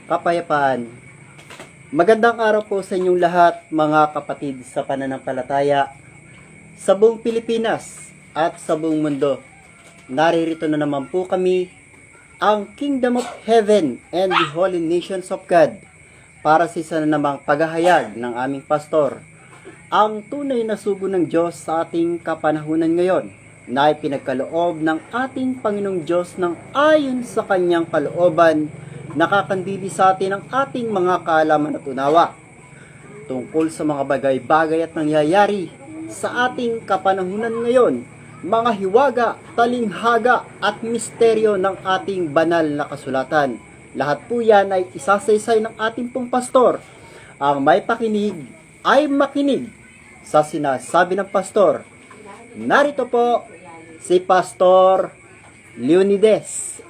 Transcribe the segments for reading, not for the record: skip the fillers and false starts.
kapayapaan. Magandang araw po sa inyong lahat, mga kapatid sa pananampalataya, sa buong Pilipinas at sa buong mundo. Naririto na naman po kami, ang Kingdom of Heaven and the Holy Nations of God, para sa isa na namang paghahayag ng aming pastor, ang tunay na sugo ng Diyos sa ating kapanahunan ngayon, na ipinagkaloob ng ating Panginoong Diyos ng ayon sa kanyang kalooban, nakakandili sa atin ang ating mga kaalaman at unawa tungkol sa mga bagay-bagay at nangyayari sa ating kapanahunan ngayon, mga hiwaga, talinghaga at misteryo ng ating banal na kasulatan. Lahat po yan ay isasaysay ng ating pong pastor. Ang may pakinig ay makinig sa sinasabi ng pastor. Narito po si Pastor Leonides.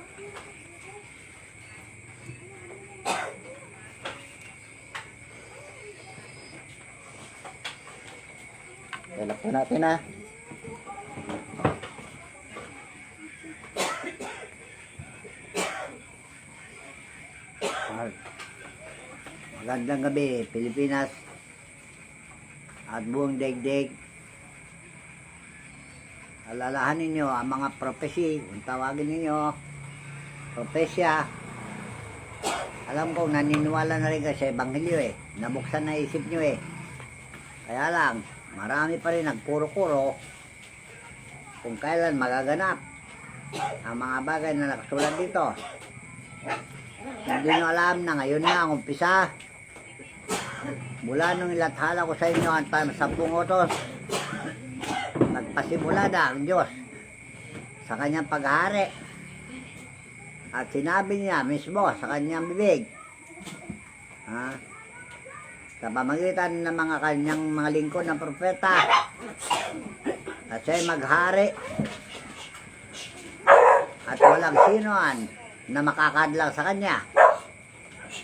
Talak po natin ha. Magandang gabi, Pilipinas at buong daigdig. Alalahanin ninyo ang mga prophecy, kung tawagin ninyo propesya. Alam ko naniniwala na rin kayo sa Ebanghelyo nabuksan na isip nyo kaya lang marami pa rin nagpuro-kuro kung kailan magaganap ang mga bagay na nakasulat dito. Hindi nyo alam na ngayon na ang umpisa. Mula nung ilathala ko sa inyo ang 10 utos, nagpasimula na ang Diyos sa kanyang paghahari. At sinabi niya mismo sa kanyang bibig, sa pamagitan ng mga kanyang mga lingkod ng propeta, at siya'y maghari at walang sinoan na makakadlang sa kanya.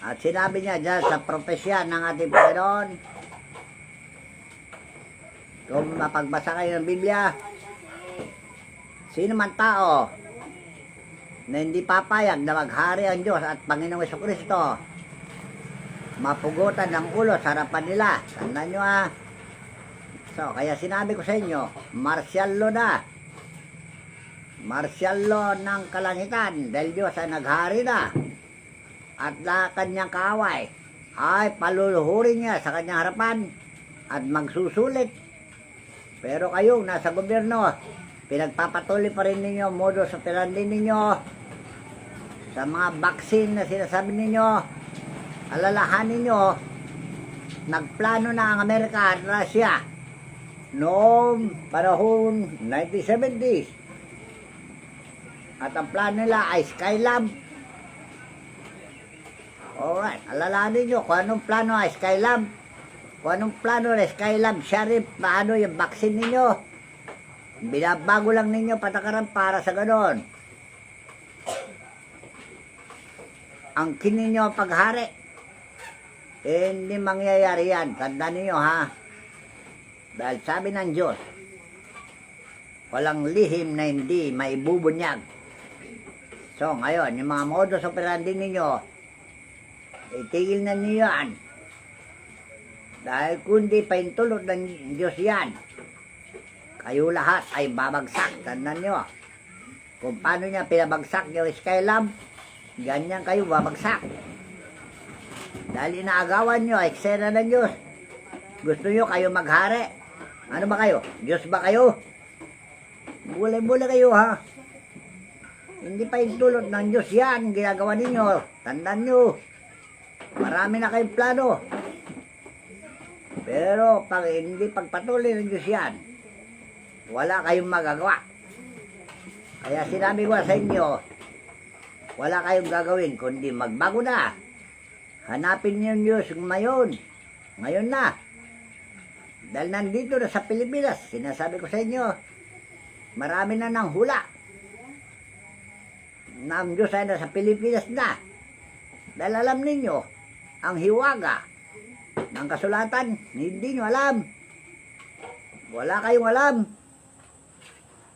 At sinabi niya dyan sa propesya ng ating Panginoon, kung mapagbasa kayo ng Biblia, sino man tao na hindi papayag na maghari ang Diyos at Panginoong Jesucristo, mapugutan ng ulo sa harapan nila. Tandaan nyo So, kaya sinabi ko sa inyo, martial law na. Martial law ng kalangitan dahil Diyos ay naghari na. At na kanyang kaaway ay paluluhurin niya sa kanyang harapan at magsusulit. Pero kayong nasa gobyerno, pinagpapatuloy pa rin ninyo modus operandi ninyo sa mga vaccine na sinasabi ninyo. Alalahanin nyo, nagplano na ang Amerika at Russia noong panahon 1970s. At ang plano nila ay Skylab. Alright, alalahanin nyo kung anong plano ay Skylab. Kung anong plano ay Skylab, Sharif, paano yung vaccine ninyo. Binabago lang ninyo patakaran para sa ganon. Ang kininyo paghari, hindi mangyayari yan. Tandaan ninyo Dahil sabi ng Diyos, walang lihim na hindi maibubunyag. So ngayon, yung mga modus operandi ninyo, itigil na niyo yan. Dahil kundi paintulot ng Diyos yan, kayo lahat ay babagsak. Tandaan nyo, kung paano niya pinabagsak yung Skylab, ganyan kayo babagsak. Dahil inaagawan nyo, eksena ng Diyos. Gusto nyo kayo maghari. Ano ba kayo? Diyos ba kayo? Bulay-bulay kayo Hindi pa intulot ng Diyos yan, ginagawa ninyo. Tandaan nyo, marami na kayong plano. Pero pag hindi pagpatuloy ng Diyos yan, wala kayong magagawa. Kaya sinabi ko sa inyo, wala kayong gagawin kundi magbago na. Hanapin niyo yung Diyos ngayon. Ngayon na. Dahil nandito na sa Pilipinas, sinasabi ko sa inyo, marami na ng hula na ang Diyos ay nasa Pilipinas na. Dahil alam ninyo, ang hiwaga ng kasulatan, hindi nyo alam. Wala kayong alam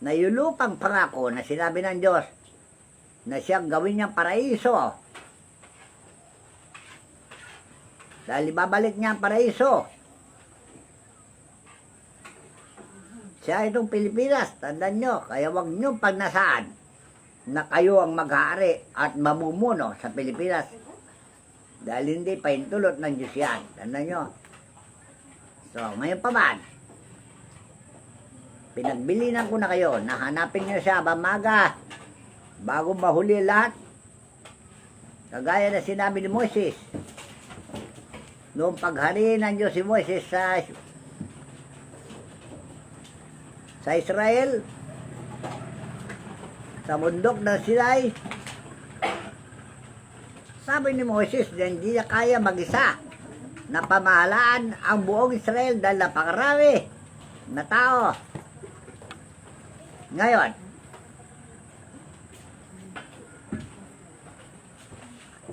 na yung lupang pangako na sinabi ng Diyos na siyang gawin niyang paraiso Dahil ibabalik niya ang paraiso. Siya itong Pilipinas, tandaan nyo, kaya wag nyo pagnasaan na kayo ang mag-aari at mamumuno sa Pilipinas. Dahil hindi paintulot ng Diyos yan. Tandaan nyo. So, ngayon pa man, pinagbilinan ko na kayo na hanapin nyo siya bamaga bago mahuli lahat. Kagaya na sinabi ni Moises. Noong paghari ng Diyos si Moises sa Israel, sa bundok ng Sinai, sabi ni Moises na hindi niya kaya mag-isa na pamahalaan ang buong Israel dahil napakarami na tao. Ngayon,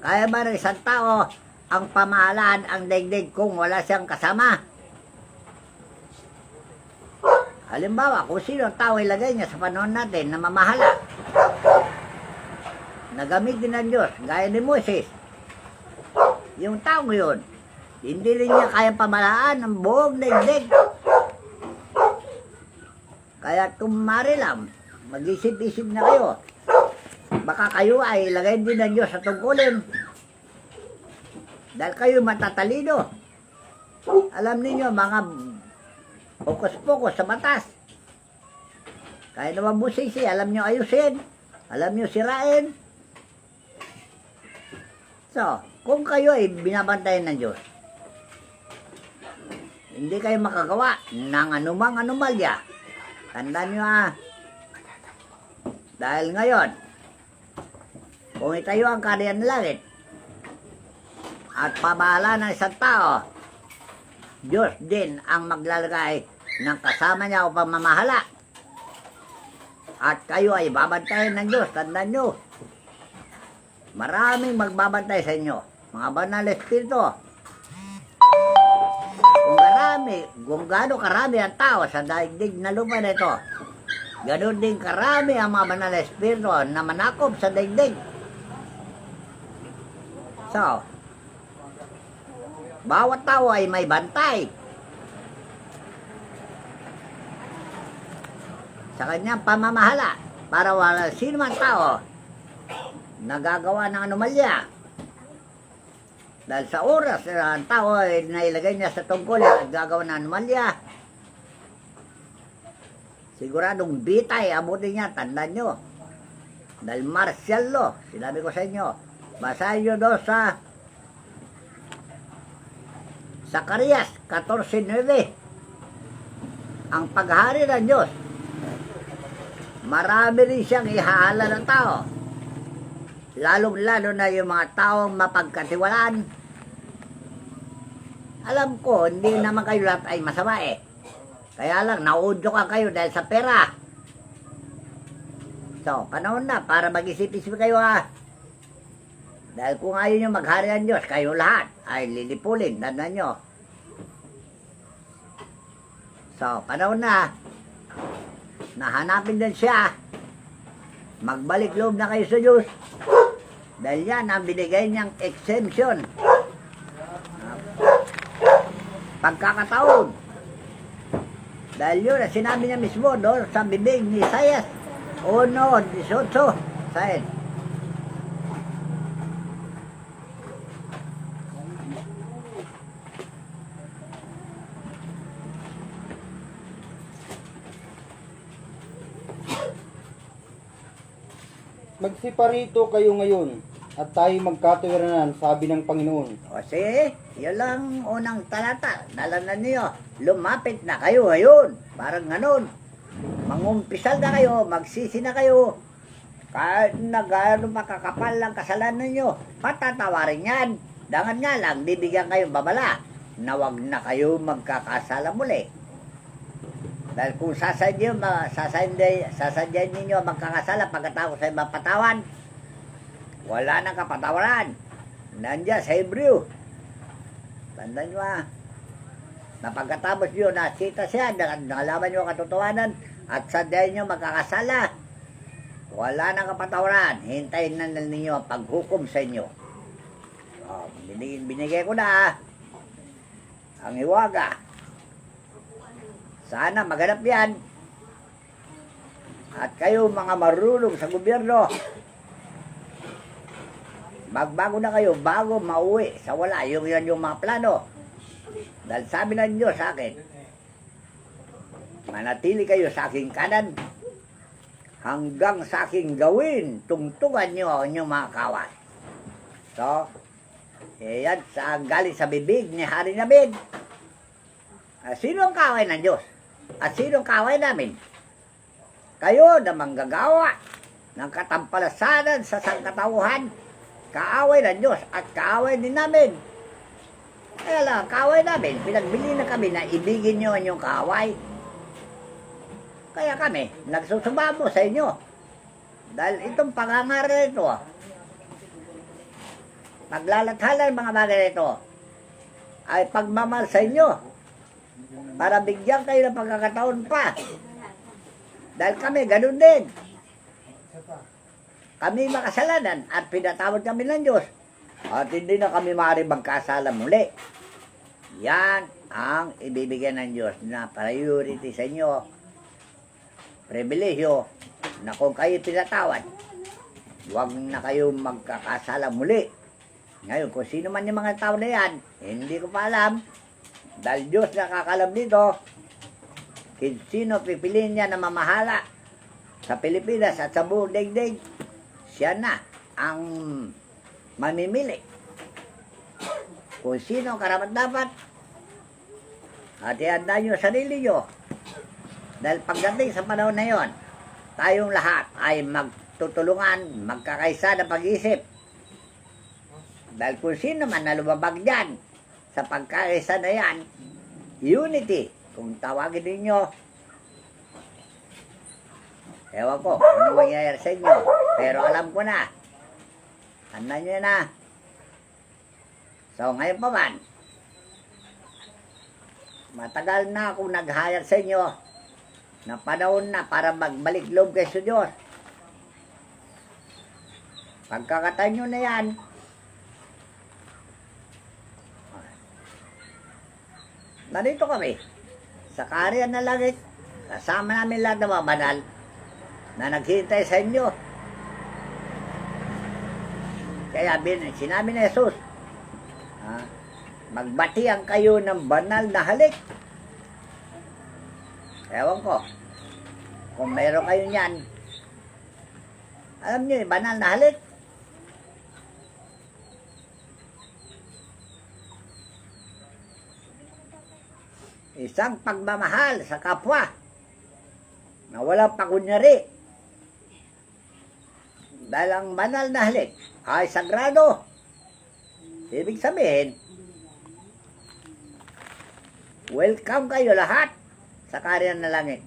kaya ba ng isang tao ang pamahalaan ang daigdig kung wala siyang kasama? Halimbawa, kung sino ang tao ilagay niya sa panahon natin na mamahala, nagamitin ng Diyos, gaya ni Moses, yung tao yun, hindi rin niya kaya pamahalaan ang buong daigdig. Kaya kung marilam, mag-isip-isip na kayo, baka kayo ay ilagay din ng Diyos sa tungkulin. Dahil kayo matatalino. Alam niyo mga pokus-pokus sa batas. Kaya naman musisi, alam niyo ayusin. Alam niyo sirain. So, kung kayo ay binabantayan ng Diyos, hindi kayo makagawa ng anumang anomalya. Tandaan niyo dahil ngayon, kung itayo ang kaharian ng langit at pamahala ng isang tao, Diyos din ang maglalagay ng kasama niya upang mamahala. At kayo ay babantayan ng Diyos. Tandaan nyo, maraming magbabantay sa inyo. Mga banal na espiritu. Kung gaano karami ang tao sa daigdig na lupa na ito, ganoon din karami ang mga banal na espiritu na manakop sa daigdig. So, bawat tao ay may bantay sa kanyang pamamahala para wala sino man tao nagagawa ng anomalya. Dahil sa oras na ang tao ay nailagay niya sa tungkulin at gagawa ng anomalya, siguradong bitay abutin niya. Tandaan nyo, dahil martial law, sinabi ko sa inyo, basahin nyo doon sa Zacarias 14:9. Ang paghari ng Diyos, marami rin siyang ihahala ng tao. Lalong-lalo na yung mga taong mapagkatiwalaan. Alam ko, hindi naman kayo lahat ay masama eh. Kaya lang, naudyo ka kayo dahil sa pera. So, panahon na para mag-isip-isip kayo Dahil kung ayaw nyo maghari ang Diyos, kayo lahat ay lilipulin. Tandaan nyo. So, panahon na. Nahanapin din siya. Magbalik loob na kayo sa Diyos. Dahil yan ang binigay niyang exemption. Pagkakataon. Dahil yun, sinabi niya mismo doon sa bibig ni Isaias 1:18. Sa'yo. Magsiparito kayo ngayon at tayo magkatuwiranan, sabi ng Panginoon. O sige, yun lang unang talata. Nalaman niyo, lumapit na kayo ngayon. Parang ganun. Mangumpisal na kayo, magsisi na kayo. Kahit na gano'n makakapal lang kasalanan ninyo, patatawarin yan. Dangan nga lang, bibigyan kayo babala na wag na kayo magkakasala muli. Dahil kung sasadyan ninyo magkakasala pagkatapos ay mapatawan, wala nang kapatawaran. Nandiyan sa Hebreo. Tandaan nyo na pagkatapos nyo nakita siya, nalaman nyo katotohanan at sadyan nyo magkakasala, wala nang kapatawaran. Hintayin na ninyo ang paghukom sa inyo. Binigay ko na ang hiwaga. Sana maganap yan. At kayo mga marunong sa gobyerno, magbago na kayo bago mauwi sa wala. Yung mga plano. Dahil sabi ng Diyos sa akin, manatili kayo sa aking kanan hanggang sa aking gawin, tungtungan nyo ang inyong mga kawan. So, yan sa galing sa bibig ni Hari David. Sino ang kaaway ng Diyos? At sino ang kaaway namin? Kayo na manggagawa ng katampalasanan sa sangkatauhan, kaaway ng Diyos at kaaway din namin. Kaya lang, kaaway namin, pinagbili na kami na ibigin nyo ang inyong kaaway. Kaya kami, nagsusubamo sa inyo. Dahil itong pangangaral ito, paglalathalan mga bagay ito, ay pagmamahal sa inyo para bigyan kayo ng pagkakataon pa. Dahil kami, ganun din. Kami makasalanan at pinatawad kami ng Diyos. At hindi na kami maaari magkasala muli. Yan ang ibibigyan ng Diyos na priority sa inyo. Pribilehyo na kung kayo pinatawad, huwag na kayo magkakasala muli. Ngayon, kung sino man yung mga tao na yan, hindi ko pa alam. Dahil Diyos nakakalam dito, kung sino pipiliin niya na mamahala sa Pilipinas at sa buong daigdig, siya na ang mamimili. Kung sino karapat-dapat, at ihanda nyo sarili nyo. Dahil pagdating sa panahon na yon, tayong lahat ay magtutulungan, magkakaisa ng pag-iisip. Dahil kung sino man na lumabag dyan sa pagkakaisa na yan, unity, kung tawagin ninyo, ewan ko, ano mangyayari sa inyo. Pero alam ko na, tanda nyo na. So ngayon pa man, matagal na akong naghayag sa inyo na panahon na para magbalik loob kayo sa Diyos. Pagkakataon nyo na yan, narito kami sa kaharian ng langit, kasama namin lahat ng mga banal na naghihintay sa inyo. Kaya sinabi ni Jesus, magbatian kayo ng banal na halik. Ewan ko, kung meron kayo niyan, alam niyo, banal na halik. Isang pagmamahal sa kapwa na walang pakunyari. Dahil ang banal na halik ay sagrado. Ibig sabihin, welcome kayo lahat sa kaharian ng langit.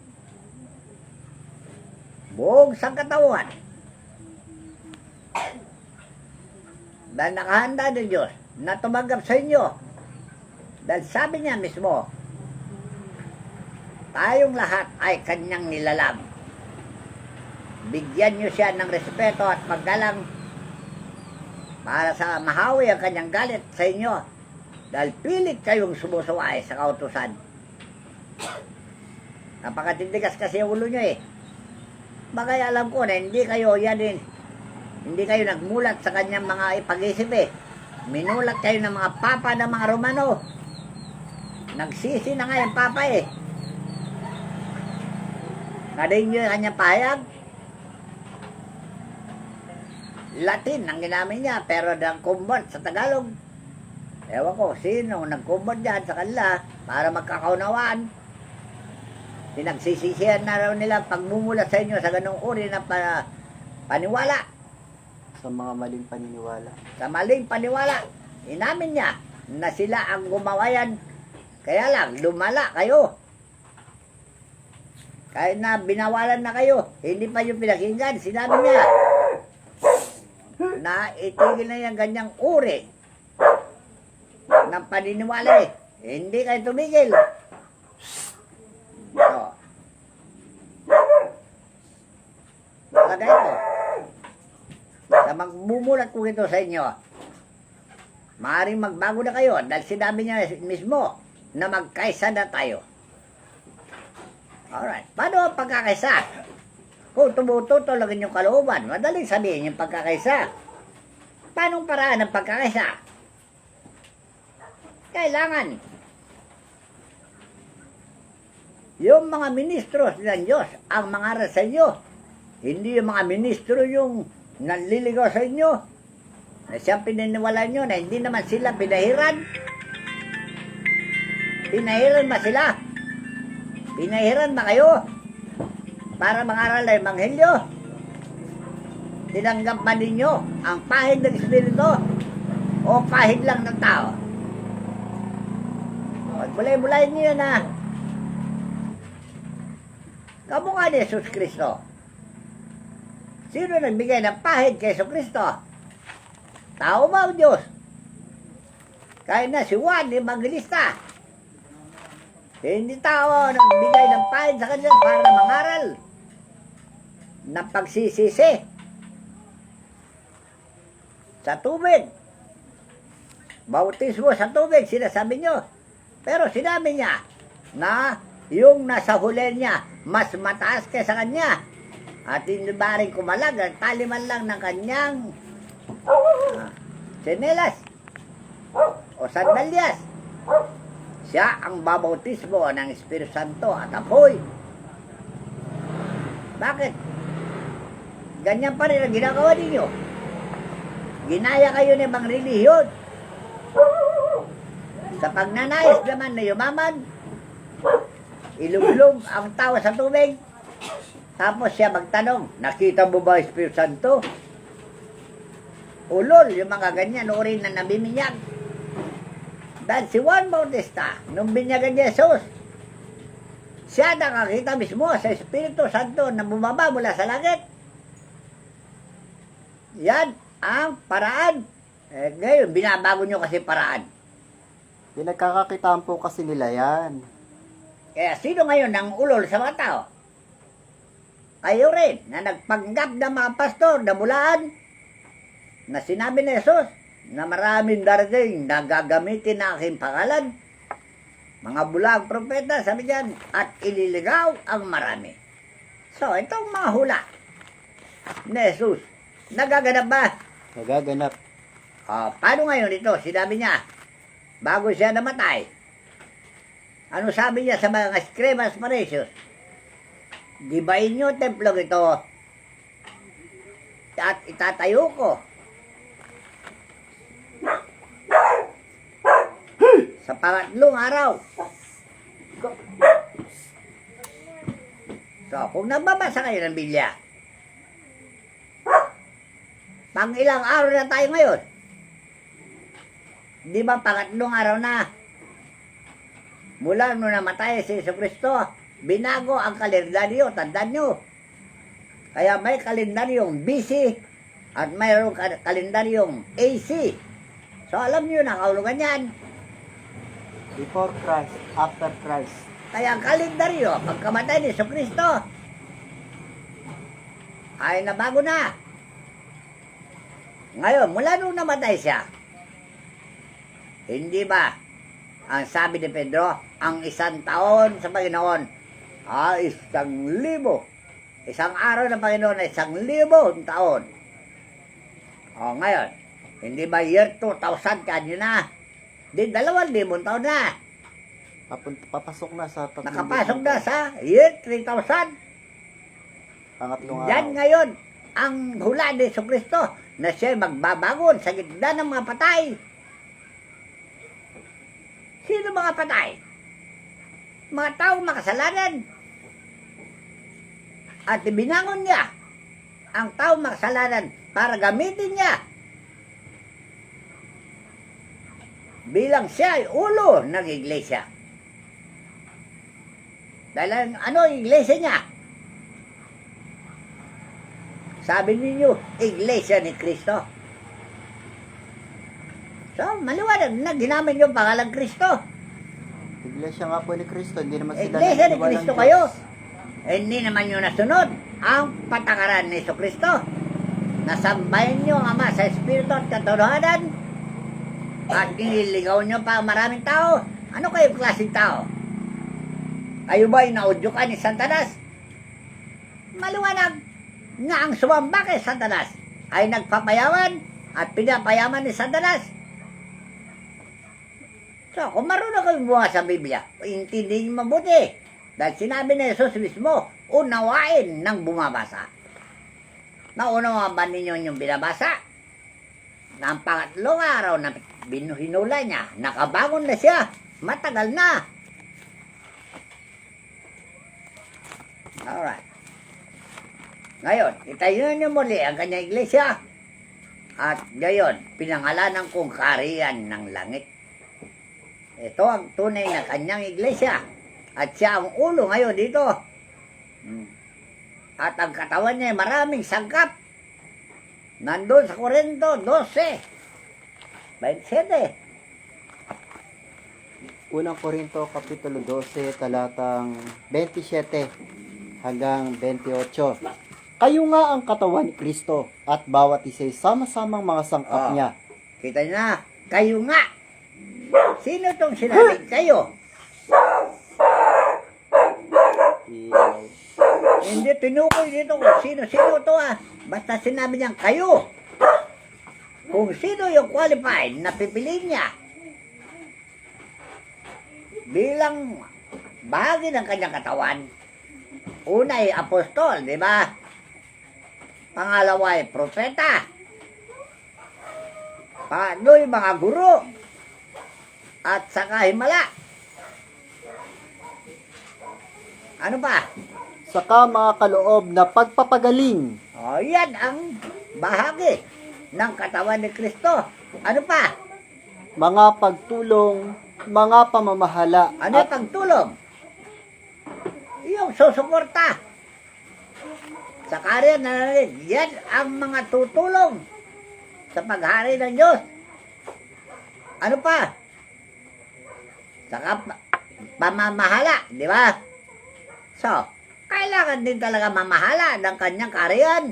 Buong sangkatauhan. Dahil nakahanda ng Diyos na tumanggap sa inyo. Dahil sabi niya mismo, tayong lahat ay kanyang nilalang. Bigyan niyo siya ng respeto at paggalang para sa mahawi ang kanyang galit sa inyo dahil pilit kayong sumusuway sa kautusan. Napakatindigas kasi ang ulo nyo eh. Bagay alam ko na hindi kayo hindi kayo nagmulat sa kanyang mga ipag-isip eh. Minulat kayo ng mga papa ng mga Romano. Nagsisi na nga yung papa eh. Narinig nyo yung kanyang pahayag? Latin ang ginamit niya, pero nag-convert sa Tagalog. Ewan ko, sino nag-convert dyan sa kanila para magkakaunawaan. Pinagsisisihan na raw nila pagmumulat sa inyo sa ganung uri ng paniwala. Sa mga maling paniniwala. Sa maling paniwala. Inamin niya na sila ang gumawa yan. Kaya lang, lumala kayo. Kahit na binawalan na kayo, hindi pa yung pinakinggan. Sinabi niya na itigil na yung ganyang uri ng paniniwala eh. Hindi kayo tumigil. So, lagay ko. Sa magmumulat ko ito sa inyo, maaaring magbago na kayo dahil sinabi niya mismo na magkaisa na tayo. Alright, paano ang pagkakaisa? Kung tumututulogin yung kalooban, madaling sabihin yung pagkakaisa. Paano paraan ng pagkakaisa? Kailangan yung mga ministro ng Diyos ang mangaral sa inyo. Hindi yung mga ministro yung nanliligaw sa inyo na siyang pininiwala nyo na hindi naman sila pinahiran. Pinahiran ba sila? Pinahiran ba kayo para mangaral ng Ebanghelyo? Tinanggap ba ninyo ang pahid ng Espiritu o pahid lang ng tao? Bulay-bulay niyo na kamukha ni Jesus Kristo. Sino nagbigay ng pahid kay Jesus Kristo? Tao ba o Diyos? Kahit na si Juan, Evangelista, hindi tao nagbigay ng pahid sa kanya para mangaral ng pagsisisi sa tubig. Bautismo sa tubig, sinasabi nyo. Pero sinabi niya na yung nasa huli niya mas mataas kaysa kanya at hindi ba rin kumalag at taliman lang ng kanyang sinelas o sandalyas. Siya ang babautismo ng Espiritu Santo at apoy. Bakit? Ganyan pa rin ang ginagawa ninyo. Ginaya kayo ng ibang relihiyon. Sa pagnanais naman na yumaman, iluglog ang tao sa tubig. Tapos siya magtanong, nakita mo ba Espiritu Santo? Ulol, yung mga ganyan, uri na nabiminyag. Dahil si Juan Bautista, nung binyagan ni Jesus, siya nakakita mismo sa Espiritu Santo na bumaba mula sa langit. Yan ang paraan. Ngayon, binabago nyo kasi paraan. Pinagkakakitaan po kasi nila yan. Kaya sino ngayon ang ulol sa mga tao? Kayo rin, na nagpanggap ng mga pastor na bulaan, na sinabi ni Jesus, na maraming darating na gagamitin na aking pangalan. Mga bulag propeta, sabi diyan, at ililigaw ang marami. So, itong mga hula ni Jesus, nagaganap ba? Nagaganap. Paano ngayon ito? Sinabi niya, bago siya namatay, ano sabi niya sa mga scribas Parisios? Gibain niyo templong ito at itatayo ko sa pangatlong araw. So, kung nababasa kayo ng Biblia, pang ilang araw na tayo ngayon? Di ba pangatlong araw na? Mula nung namatay si Jesucristo, binago ang kalendaryo, tandaan nyo. Kaya may kalendaryong BC at mayroong kalendaryong AC. So alam nyo na kaulugan yan. Before Christ, after Christ. Kaya ang kalendaryo, pagkamatay ni Jesucristo, ay nabago na. Ngayon, mula nung namatay siya, hindi ba, ang sabi ni Pedro, ang isang taon sa Panginoon ay 1,000. Isang araw ng Panginoon ay 1,000 taon. O ngayon, hindi ba year 2000 kanyo na? Di 2,000 taon na. Papasok na sa tatlong Nakapasok na sa year 3,000. pangatlong Yan araw. ngayon, ang hula ni Jesucristo na siya magbabangon sa gitna ng mga patay. Sino mga patay? Mga taong makasalanan. At ibinangon niya ang taong makasalanan para gamitin niya bilang siya ay ulo ng iglesia. Dahil ano ang iglesia niya? Sabi ninyo, iglesia ni Kristo. So, maliwanag na ginamit yung pangalang Kristo. Iglesia nga po ni Kristo, hindi naman sila Iglesia ni nagtiwalang Kristo Diyos. kayo. Hindi naman nyo nasunod ang patakaran ni Kristo. Nasambahin nyo ang Ama sa Espiritu at katotohanan at iniligaw nyo pa ang maraming tao Ano kayo klaseng tao? Kayo ba ay naudyukan ni Santanas? Maliwanag nga ang sumamba kay Santanas ay nagpapayaman at pinapayaman ni Santanas. So, kung marunong kayo buha sa Biblia, intindihin mabuti. Dahil sinabi ni Jesus mismo, unawain ng bumabasa. Naunawa ba ninyo yung binabasa? Na ang pangatlong araw na binuhinula niya, nakabangon na siya. Matagal na. Alright. Ngayon, itayo niyo muli ang kanyang iglesia. At gayon, pinangalanan kong kaharian ng langit. Ito ang tunay na kanyang iglesia. At siya ang ulo ngayon dito. At ang katawan niya ay maraming sangkap. Nandun sa Korinto 12, 27. Unang Korinto Kapitulo 12, talatang 27 hanggang 28. Kayo nga ang katawan ni Kristo at bawat isa'y sama-samang mga sangkap Oh. niya. Kita niyo na, kayo nga. Sino tong sinabing kayo? Hindi tinukoy dito kung sino-sino to Basta sinabi niyang kayo. Kung sino yung qualified na pipiliin niya bilang bahagi ng kanyang katawan. Una ay apostol, di ba? Pangalawa ay propeta. Pangatlo ay mga guro. At saka himala. Ano pa? Saka mga kaloob na pagpapagaling, O, yan ang bahagi ng katawan ni Kristo. Ano pa? mga pagtulong, mga pamamahala, Ano yung pagtulong? Yung susuporta. Sa karya na natin, yan ang mga tutulong sa paghari ng Diyos. Ano pa? Saka pamamahala, di ba? So, kailangan din talaga mamahala ng kanyang karyan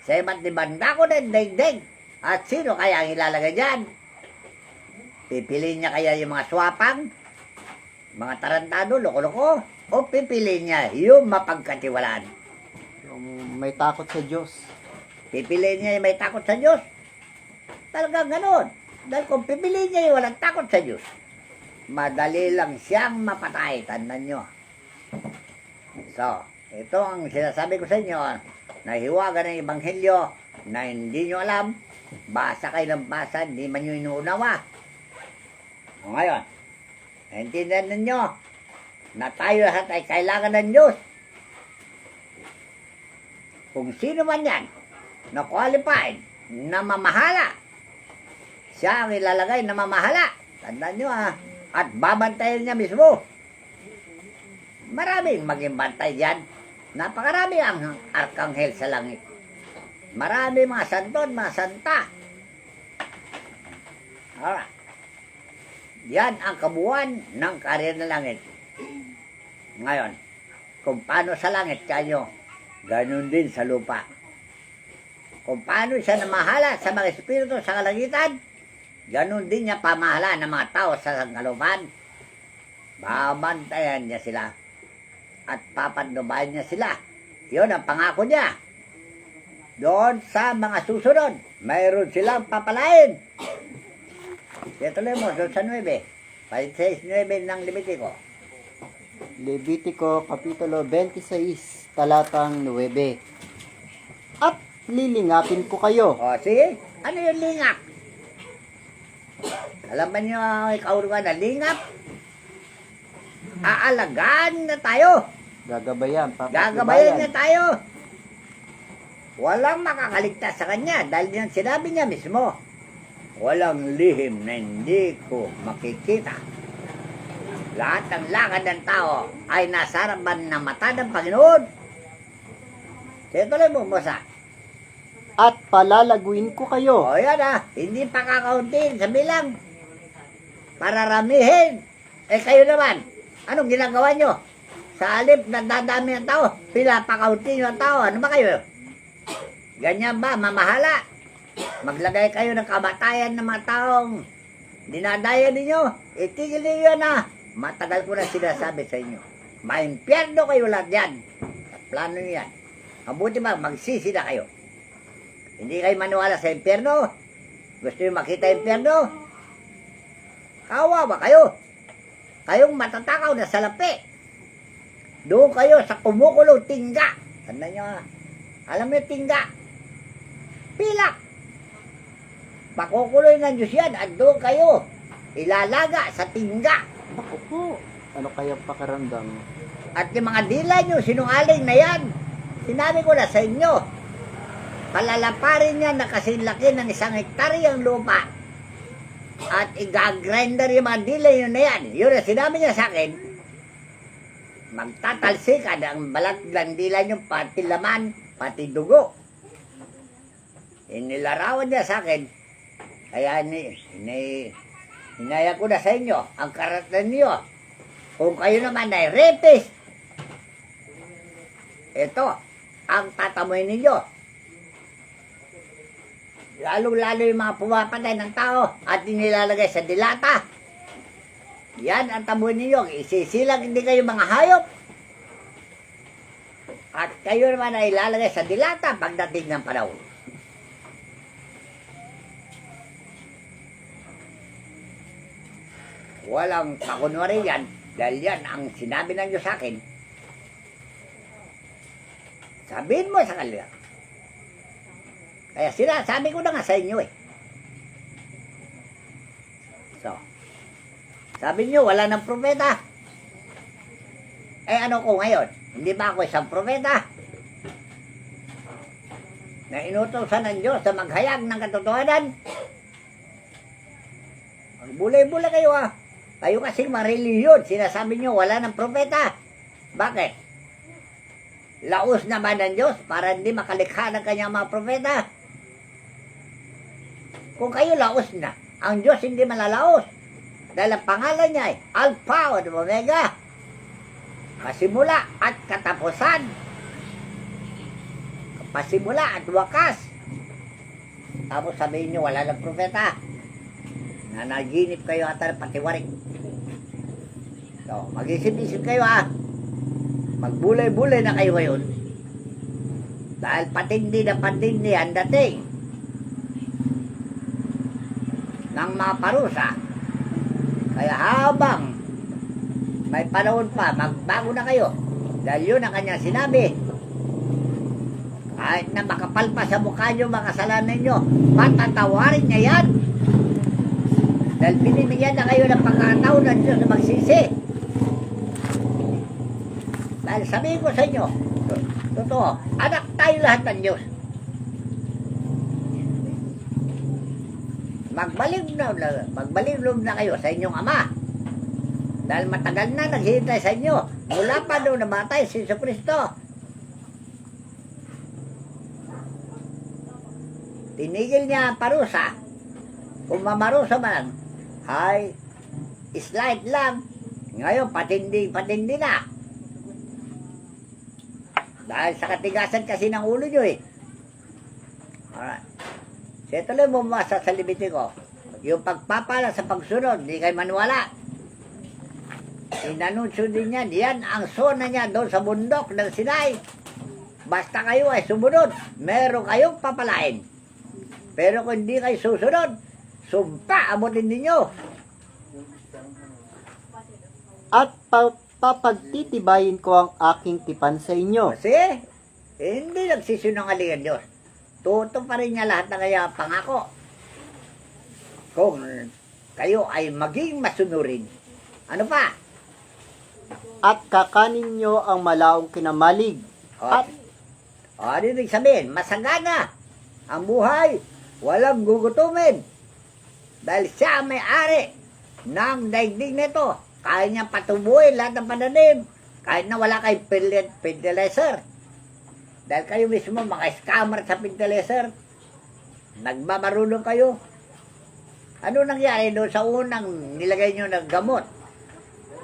sa iba't ibang dako ng daigdig. At sino kaya ang ilalagay dyan? Pipiliin niya kaya yung mga swapang, mga tarantado, loko-loko, o pipiliin niya yung mapagkatiwalaan? yung may takot sa Diyos. Pipiliin niya yung may takot sa Diyos? Talagang ganun. Dahil kung pipiliin niya yung walang takot sa Diyos, madali lang siyang mapatay. Tandaan nyo. So, ito ang sinasabi ko sa inyo, nahiwagan ng Ebanghelyo na hindi nyo alam, basa kayo ng basa, hindi man nyo inuunawa. O ngayon, naintindihan ninyo na tayo lahat ay kailangan ng Diyos. Kung sino man yan na qualified, na mamahala, siya ang ilalagay na mamahala. Tandaan nyo at babantayan niya mismo. Maraming maging bantay dyan. Napakarami ang arkanghel sa langit. Marami mga santon, mga santa. Alright. Yan ang kabuuan ng karya ng langit. Ngayon, kung paano sa langit kanyo, ganun din sa lupa. Kung paano siya namahala sa mga espiritu sa kalangitan, ganun din niya pamahala ng mga tao sa sangalupan. Babantayan niya sila at papatnubayan niya sila. Yun ang pangako niya. Doon sa mga susunod, mayroon silang papalain. Tuloy mo, doon sa 9. 6:9 ng Levitico. Levitico Kapitulo 26, talatang 9. At lilingapin ko kayo. O, sige, ano yung lingap? Alam ba niyo, ikaw na lingap? Aalagaan na tayo. Gagabayan, Gagabayan niya tayo. Walang makakaligtas sa kanya dahil yan sinabi niya mismo. Walang lihim na hindi ko makikita. Lahat ng lakad ng tao ay nasa harapan ng mata ng Panginoon. Sige, tuloy mo, Musa. At palalaguin ko kayo. O yan hindi pa kakauntiin sa bilang. Pararamihin. Kayo naman, anong ginagawa nyo? Sa alip na dadami ng tao, pinapakaunti nyo ang tao. Ano ba kayo? Ganyan ba, mamahala? Maglagay kayo ng kamatayan ng mga taong dinadaya ninyo. Itigil ninyo Matagal ko na sinasabi sa inyo. Maimpyerno kayo lahat yan. Sa plano nyo yan. Mabuti ba, magsisi na kayo. Hindi kayo maniwala sa impyerno? Gusto nyo makita impyerno? Kawawa kayo. Kayong matatakaw na salapi. Doon kayo sa kumukulong tingga. Tanda nyo ha. Alam nyo tingga? Pilak. Pakukuloy ng Diyos yan at doon kayo ilalaga sa tingga. Ako po. Ano kayang pakaramdam? At yung mga dila nyo, sinungaling na yan. Sinabi ko na sa inyo, palalaparin niya na kasing laki ng 1 hektaryang lupa. At i-grinder yung mga dila nyo na yan. Yun na sinabi niya sa akin, magtatalsikan ang balat ng dila nyo, pati laman, pati dugo. Inilarawan niya sa akin, kaya hinaya ko na sa inyo, ang karatan niyo. Kung kayo naman ay rapist, ito, ang tatamoy ninyo. Lalo-lalo yung mga pumapatay ng tao at inilalagay sa dilata. Yan ang tamoy ninyo. Isisilang hindi kayo mga hayop. At kayo naman ay ilalagay sa dilata pagdating ng panahon. Walang pakunwari yan dahil yan ang sinabi ng Diyos sa akin. Sabihin mo sa kanila. Kaya sinasabi ko na nga sa inyo eh. So, sabi nyo wala ng propeta. Eh ano ko ngayon? Hindi ba ako isang propeta? Na inutosan ng Diyos sa maghayag ng katotohanan? Magbulay-bulay kayo ah. Kayo kasing mareliyon, sinasabi nyo wala ng propeta. Bakit? Laos naman ng Diyos para hindi makalikha ng kanyang mga propeta. Kung kayo laos na, ang Diyos hindi malalaos. Dahil ang pangalan niya ay Alpha o Omega. Pasimula at katapusan. Pasimula at wakas. Tapos sabihin nyo wala ng propeta. Nanaginip kayo ata patiwarik. So, mag-isip-isip kayo ah. Magbulay-bulay na kayo ngayon. Dahil patindi na patindi ang dating ng mga parusa. Kaya habang may panahon pa, magbago na kayo. Dahil yun ang kanyang sinabi. Kahit na makapal pa sa mukha nyo, mga kasalanan nyo, patatawarin niya yan. Dahil binibigyan na kayo ng pagkakataon ng Diyos na magsisi. Dahil sabihin ko sa inyo, totoo, anak tayo lahat ng Diyos. Magbalik na kayo sa inyong Ama. Dahil matagal na naghihintay sa inyo. Mula pa doon namatay si Jesucristo. Tinigil niya ang parusa. Kung mamarusa man, ay slight lang. Ngayon, patindi na. Dahil sa katigasan kasi ng ulo nyo eh. Alright. So, tuloy bumasa sa libiti ko. Yung pagpapala sa pagsunod, hindi kayo maniwala. Inanunsyo din yan. Yan ang zona niya doon sa bundok ng Sinai. Basta kayo ay sumunod, meron kayong papalain. Pero kung hindi kayo susunod, sumpa, abutin ninyo. At papagtitibayin ko ang aking tipan sa inyo. Kasi, hindi nagsisinungaling ang Diyos. Tuto pa rin niya lahat ng kaya pangako. Kung kayo ay maging masunurin. Ano pa? At kakanin nyo ang malaong kinamalig. At ano ibig sabihin? Masagana ang buhay. Walang gugutumin. Dahil siya ang may-ari ng daigdig nito. Kaya niya patubuhin lahat ng pananim. Kahit na wala kayong fertilizer. Dahil kayo mismo mga scammer sa fertilizer. Nagbabarulong kayo. Ano nangyari doon sa unang nilagay nyo ng gamot?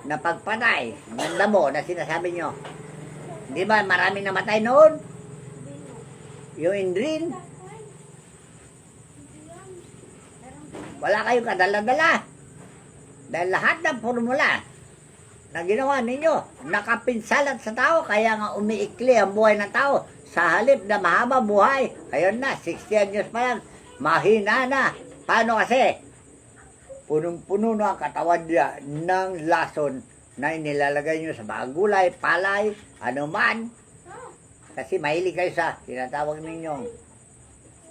Na pagpatay ng damo na sinasabi nyo. Di ba maraming namatay noon? Yung Indrin. Wala kayong kadala-dala. Dahil lahat ng formula na ginawa ninyo. Nakapinsalat sa tao, kaya nga umiikli ang buhay ng tao. Sa halip na mahaba buhay, ayun na, 60 years pa lang, mahina na. Paano kasi? Punong-puno na ang katawan niya ng lason na inilalagay nyo sa mga gulay, palay, anuman. Kasi mahilig kayo sa tinatawag ninyong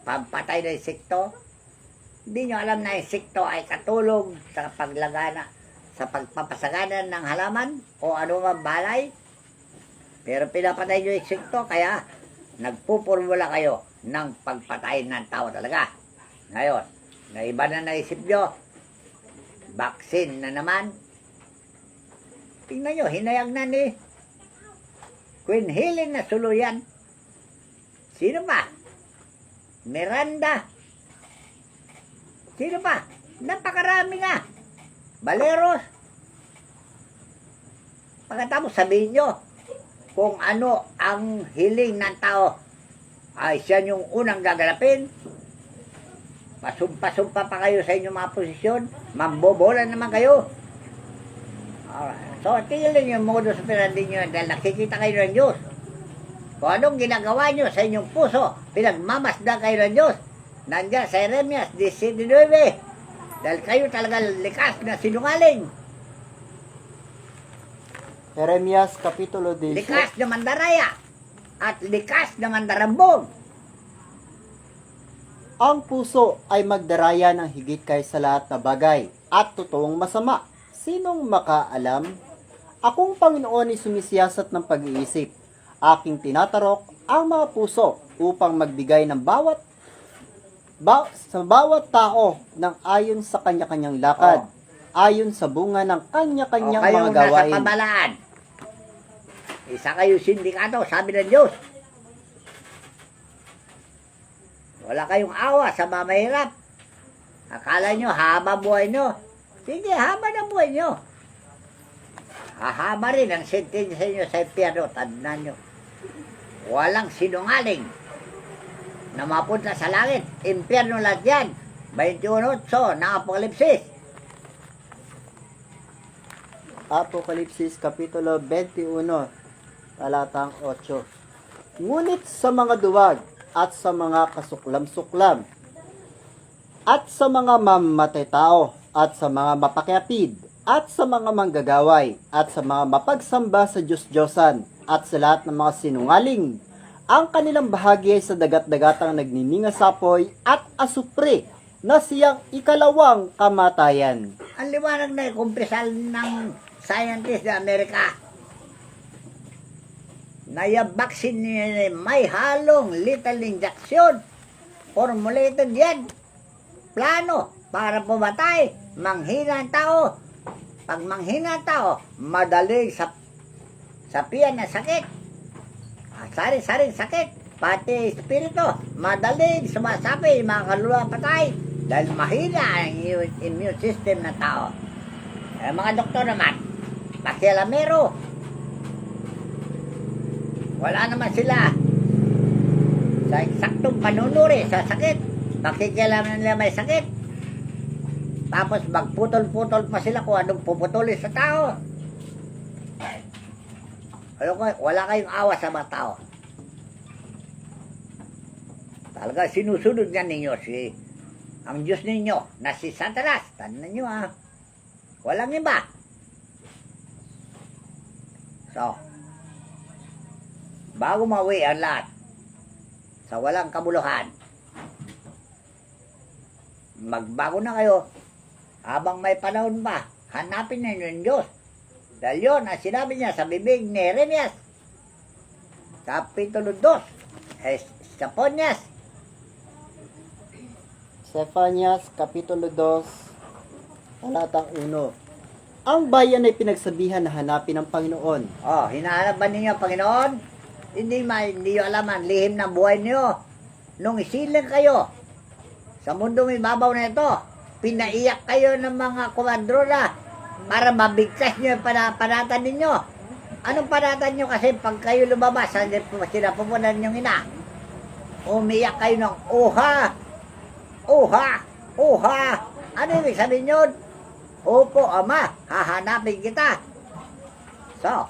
pampatay na insekto. Hindi nyo alam na insekto ay katulong sa paglagana, sa pagpapasaganan ng halaman o anumang balay. Pero pinapatay nyo insekto, kaya nagpupurmula kayo ng pagpatay ng tao talaga. Ngayon, na iba na naisip nyo, vaccine na naman. Tingnan nyo, hinayag na ni Queen Helen na suluyan. Sino ba? Miranda. Sino ba? Napakarami nga. Baleros. Pagkatapos sabihin nyo kung ano ang hiling ng tao ay siya yung unang gagalapin. Pasumpa-sumpa pa kayo sa inyong mga posisyon. Mambobola naman kayo. Alright. So, tingnan nyo yung modus operandi nyo dahil nakikita kayo ng Diyos. Kung anong ginagawa nyo sa inyong puso, pinagmamasdan kayo ng Diyos. Nandiyan sa Jeremias 19. Dahil kayo talaga likas na sinungaling. Jeremias Kapitulo 10. Likas na mandaraya. At likas na mandarambog. Ang puso ay magdaraya ng higit kaysa lahat na bagay at totoong masama. Sinong makaalam? Akong Panginoon ay sumisiyasat ng pag-iisip. Aking tinatarok ang mga puso upang magbigay ng sa bawat tao ng ayon sa kanya-kanyang lakad, ayon sa bunga ng kanya-kanyang mga gawain. Nasa pamalaan. Isa kayo sindikato, sabi ng Diyos. Wala kayong awa sa mamahirap. Akala nyo, haba buhay nyo. Sige, haba na buhay nyo. Hahaba rin ang sentensya nyo sa impyerno. Tandaan nyo. Walang sinungaling na mapunta sa langit. Impyerno lahat yan. 21:8 ng Apokalipsis. Apokalipsis Kapitulo 21, talatang 8. Ngunit sa mga duwag at sa mga kasuklam-suklam at sa mga mamatay tao at sa mga mapakyapid at sa mga manggagaway at sa mga mapagsamba sa Diyos-Diyosan at sa lahat ng mga sinungaling, ang kanilang bahagi ay sa dagat-dagatang nagniningas apoy at asupre na siyang ikalawang kamatayan. Ang liwanag na kumpisal ng scientist sa Amerika na yung vaccine niya may halong lethal injection. Formulated yan. Plano para pumatay. Manghina ang tao. Pag manghina ang tao, madaling sa piyan na sakit. Sari-saring sakit. Pati espiritu, madaling sumasapi, mga kaluluwa patay. Dahil mahina ang immune system ng tao. Mga doktor naman, pakialamero. Wala naman sila sa eksaktong panunuri sa sakit. Makikialaman nila may sakit. Tapos magputol-putol pa sila kung anong puputulin sa tao. Wala kayong awa sa mga tao. Talaga sinusunod nga ninyo ang Diyos ninyo na si Satanas. Tandaan nyo ha. Walang iba. So, bago mawi ang lahat sa walang kabuluhan, magbago na kayo habang may panahon pa. Hanapin ninyo yung Diyos. Dahil yun ang sinabi niya sa bibig ni Jeremias Kapitulo 2 Stephanias Kapitulo 2, talatang 1. Ang bayan ay pinagsabihan na hanapin ng Panginoon. Hinahanap ba ninyo ang Panginoon? Hindi nyo alam ang lihim ng buhay nyo. Nung isilang kayo sa mundong ibabaw na ito, pinaiyak kayo ng mga kumadrona para mabigkas nyo yung panatan ninyo. Anong panatan nyo? Kasi pag kayo lumabas, sinapupunan yung ina, umiyak kayo ng uha, uha, uha. Ano ibig sabihin yun? Opo, Ama, hahanapin kita. So,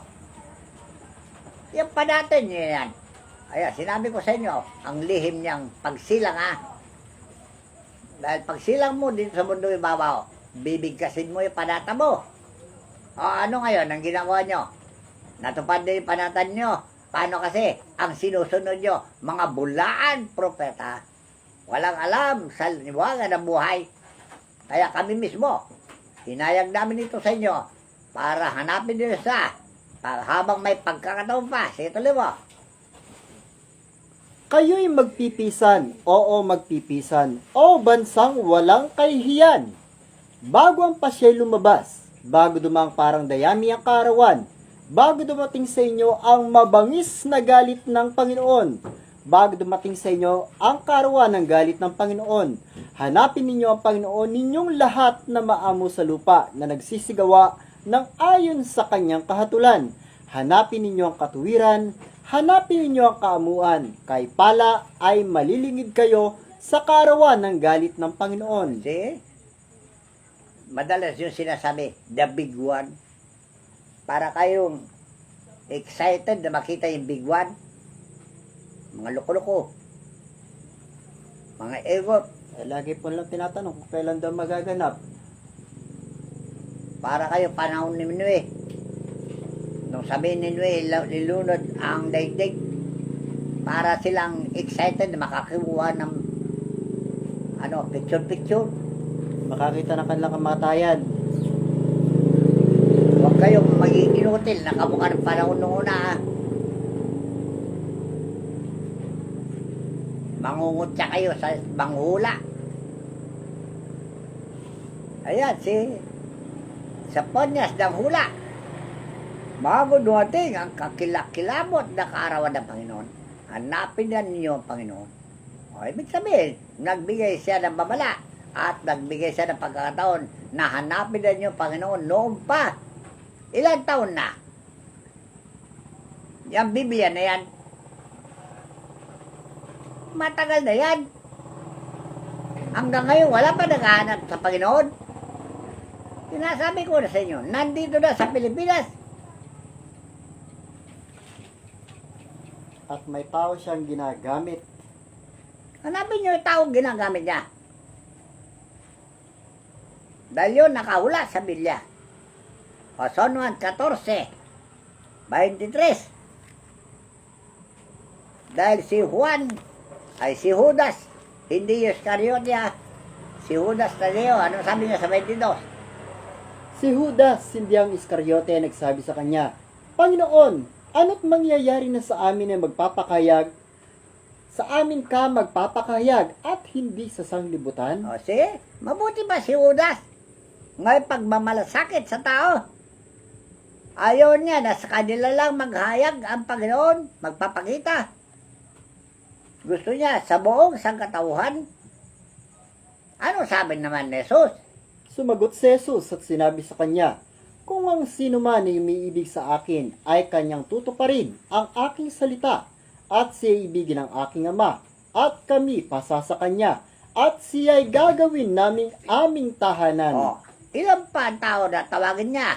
yung pa natin yan. Ayan, sinabi ko sa inyo, ang lihim niyang pagsilang Dahil pagsilang mo dito sa mundo ibabaw, bibigkasin mo yung panata mo. O ano ngayon ang ginawa nyo? Natupad na yung panatan nyo. Paano kasi? Ang sinusunod nyo, mga bulaan propeta. Walang alam sa liwanag ng buhay. Kaya kami mismo, hinayag namin ito sa inyo para hanapin nyo habang may pagkakataon pa. Sige, tuloy mo. Kayo'y magpipisan, oo magpipisan, o bansang walang kahihiyan. Bago ang pasya'y lumabas, bago dumang parang dayami ang kaarawan, bago dumating sa inyo ang mabangis na galit ng Panginoon, bago dumating sa inyo ang kaarawan ng galit ng Panginoon, hanapin ninyo ang Panginoon ninyong lahat na maamo sa lupa na nagsisigawa ng ayon sa kanyang kahatulan. Hanapin ninyo ang katuwiran, hanapin ninyo ang kaamuan, kay pala ay malilingid kayo sa kaarawan ng galit ng Panginoon. See? Madalas yung sinasabi, the big one. Para kayong excited na makita yung big one. Mga loko-loko. Mga egot. Lagi po lang tinatanong kung kailan daw magaganap. Para kayo panahon ni Noe. Nung sabihin ni Noe, lilunod ang daigdig. Para silang excited na makakakuha ng picture-picture. Makakita ng kanilang kamatayan. Huwag kayong magiging inutil na kamukha ng panahon noong una. Mangungutya kayo sa banghula. Ayan, sa Ponyas ng hula. Bago dumating ang kakilakilabot na kaarawan ng Panginoon, hanapin na ninyo ang Panginoon. O, ibig sabihin, nagbigay siya ng babala at nagbigay siya ng pagkakataon na hanapin na ninyo ang Panginoon noon pa. Ilang taon na? Yung Biblia na yan, matagal na yan. Hanggang ngayon, wala pa naghahanap sa Panginoon. Sinasabi ko na sa inyo, nandito na sa Pilipinas. At may tao siyang ginagamit. Hanapin nyo yung taong ginagamit niya. Dahil yun nakahula sa Biblia. O Son 1, 14, 23. Dahil si Judas, hindi Iscariote, si Judas Tadeo, ano sabi niya sa 22? Si Judas, hindi ang Iscariote, nagsabi sa kanya, Panginoon, ano't mangyayari na sa amin ay magpapakayag? Sa amin ka magpapakayag at hindi sa sanglibutan? O mabuti ba si Judas? Ngayon pagmamalasakit sa tao. Ayaw niya na sa kanila lang maghayag ang Panginoon, magpapakita. Gusto niya sa buong sangkatauhan. Ano sabi naman ni Jesus? Sumagot si Jesus at sinabi sa kanya, kung ang sino man ay umiibig sa akin ay kanyang tutuparin ang aking salita at siya ibigin ng aking ama at kami pasa sa kanya at siya ay gagawin naming aming tahanan. O, ilan pa ang tao na tawagin niya?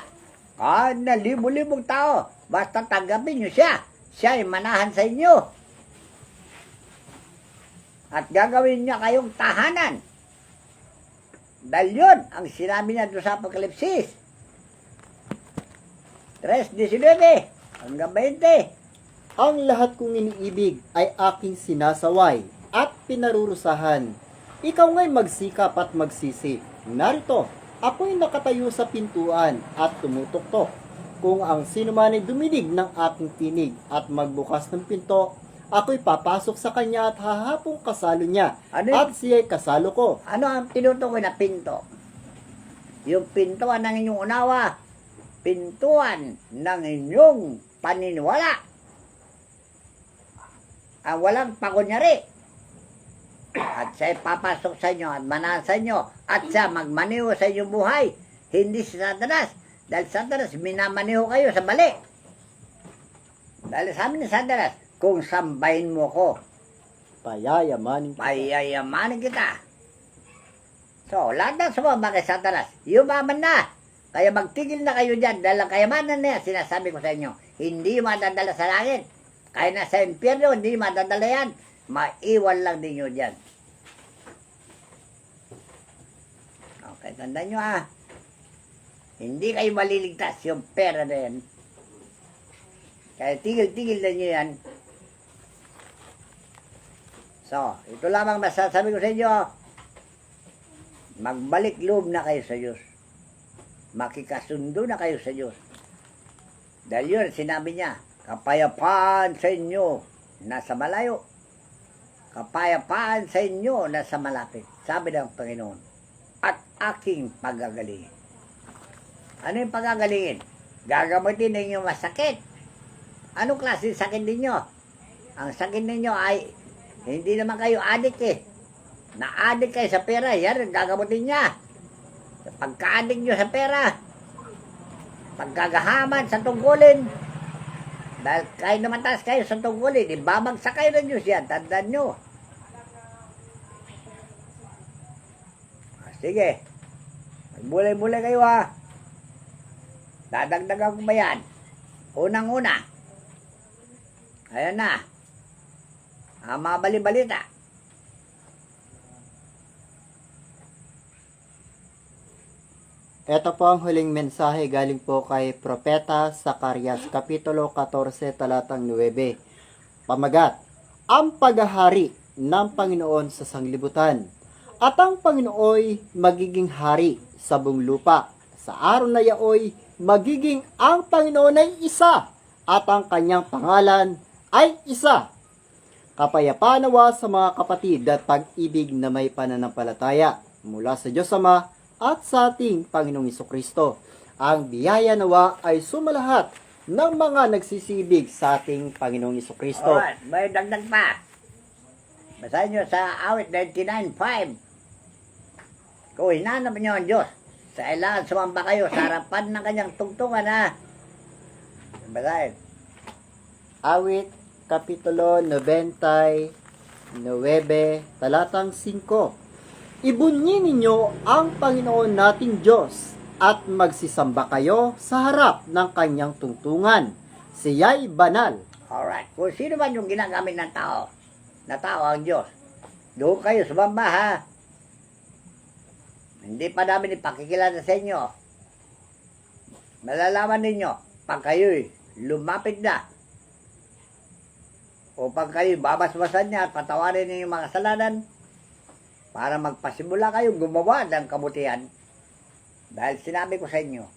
Kahit na libo-libong tao, basta tanggapin niyo siya. Siya ay manahan sa inyo. At gagawin niya kayong tahanan. Dahil yun, ang sinabi niya doon sa Apokalipsis. 3:19 hanggang 20. Ang lahat kong iniibig ay aking sinasaway at pinarurusahan. Ikaw nga'y magsikap at magsisi. Narito, ako'y nakatayo sa pintuan at tumutuktok. Kung ang sino man ay duminig ng aking tinig at magbukas ng pinto, ako'y papasok sa kanya at hahapong kasalo niya. Ano yun? At siya'y kasalo ko. Ano ang tinutukoy na pinto? Yung pintuan ng inyong unawa. Pintuan ng inyong paniniwala. Ang walang pakunyari. At siya'y papasok sa inyo at manahan sa inyo. At siya magmaniho sa inyong buhay. Hindi si Satanas. Dahil Satanas, minamaniho kayo sa mali. Dahil sabi ni Satanas, kung sambahin mo ko, Payayamanin kita. payayamanin kita. So, lahat ng sumamba kay Satanas, yumaman na. Kaya magtigil na kayo dyan dahil ang kayamanan na yan, sinasabi ko sa inyo, hindi madadala sa langit. Kaya nasa impyerno, hindi madadala yan. Maiwan lang ninyo dyan. Okay, tandaan nyo hindi kayo maliligtas yung pera na yan. Kaya tigil-tigil na nyo yan. So, ito lamang masasabi ko sa inyo. Magbalik loob na kayo sa Diyos. Makikasundo na kayo sa Diyos. Dahil yun, sinabi niya, kapayapaan sa inyo nasa malayo. Kapayapaan sa inyo nasa malapit. Sabi ng Panginoon. At aking pagagalingin. Ano yung pagagalingin? Gagamutin ninyo masakit. Anong klase sakit ninyo? Ang sakit ninyo ay hindi naman kayo adik Na-adik kayo sa pera, yan, gagamutin niya. Pagka-adik nyo sa pera, pagkagahaman sa tungkulin, dahil kayo namatas kayo sa tungkulin, ibabagsak kayo ng Diyos yan, tandaan nyo. Sige, magbulay-bulay kayo Dadagdagan ko ba yan? Unang-una, ayan na, mga bali-balita. Ito po ang huling mensahe galing po kay Propeta Zacarias, Kapitulo 14, talatang 9. Pamagat, ang paghahari ng Panginoon sa sanglibutan, at ang Panginooy magiging hari sa buong lupa. Sa araw na yaoy, magiging ang Panginoon ay isa, at ang kanyang pangalan ay isa. Kapayapaan nawa sa mga kapatid at pag-ibig na may pananampalataya mula sa Diyos Ama at sa ating Panginoong Jesucristo. Ang biyaya nawa ay sumalahat ng mga nagsisibig sa ating Panginoong Jesucristo. Alright, may dagdag pa. Basahin nyo sa awit 99.5. Kung hinanap nyo ang Diyos, sa kailangan sumamba kayo sa harapan ng kanyang tungtungan Basahin. Awit, Kapitulo 99, talatang 5. Ibunyi ninyo ang Panginoon nating Diyos at magsisamba kayo sa harap ng kanyang tungtungan. Siya'y banal. Alright, kung sino man yung ginagamit ng tao, na tao ang Diyos, doon kayo sumamba Hindi pa namin ipakikilala sa inyo. Malalaman ninyo, pag kayo'y lumapit na, o pag kayo'y babasbasan niya at patawarin ninyo mga kasalanan, para magpasimula kayo gumawa ng kabutihan. Dahil sinabi ko sa inyo,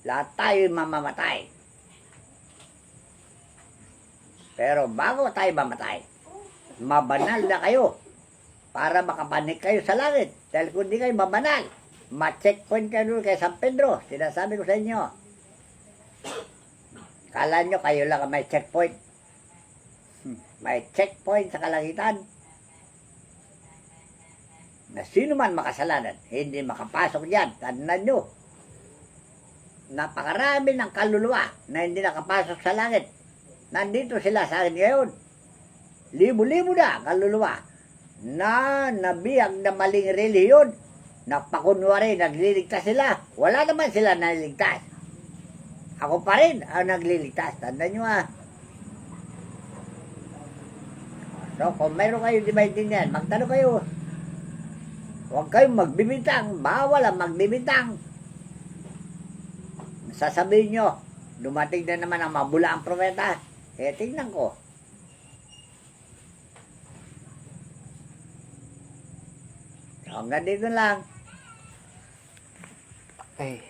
lahat tayo'y mamamatay. Pero bago tayo mamatay, mabanal na kayo para makapanik kayo sa langit. Dahil kung di kayo mabanal, ma-checkpoint kayo doon kay San Pedro. Sinasabi ko sa inyo. Kala nyo kayo lang ang may checkpoint. May checkpoint sa kalangitan. Na sino man makasalanan, hindi makapasok diyan. Tandaan nyo. Napakarami ng kaluluwa na hindi nakapasok sa langit. Nandito sila sa akin ngayon. Libo-libo na kaluluwa na nabiyag na maling reliyon, na pakunwari nagliligtas sila. Wala naman sila naliligtas. Ako pa rin ang nagliligtas. Tandaan nyo So, kung mayroon kayo di maintindihan, magtanong kayo. Huwag kayong magbibintang. Bawal ang magbibintang. Sasabihin nyo, dumating na naman ang mabula ang propeta. Tingnan ko. Hanggang dito lang. Okay.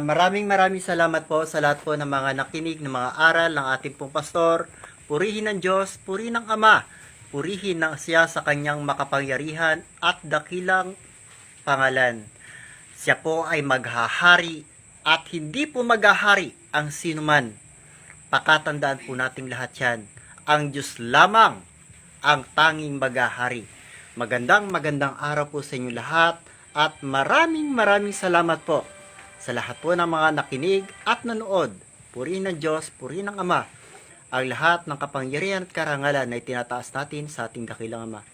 Maraming salamat po sa lahat po ng mga nakinig ng mga aral ng ating pong pastor. Purihin ng Diyos, purihin ng Ama, purihin ng siya sa kanyang makapangyarihan at dakilang pangalan. Siya po ay maghahari at hindi po maghahari ang sinuman. Pakatandaan po nating lahat yan. Ang Diyos lamang ang tanging maghahari. Magandang araw po sa inyo lahat at maraming salamat po sa lahat po ng mga nakinig at nanood. Purihin ng Diyos, purihin ng Ama. Ang lahat ng kapangyarihan at karangalan na itinataas natin sa ating dakilang Ama.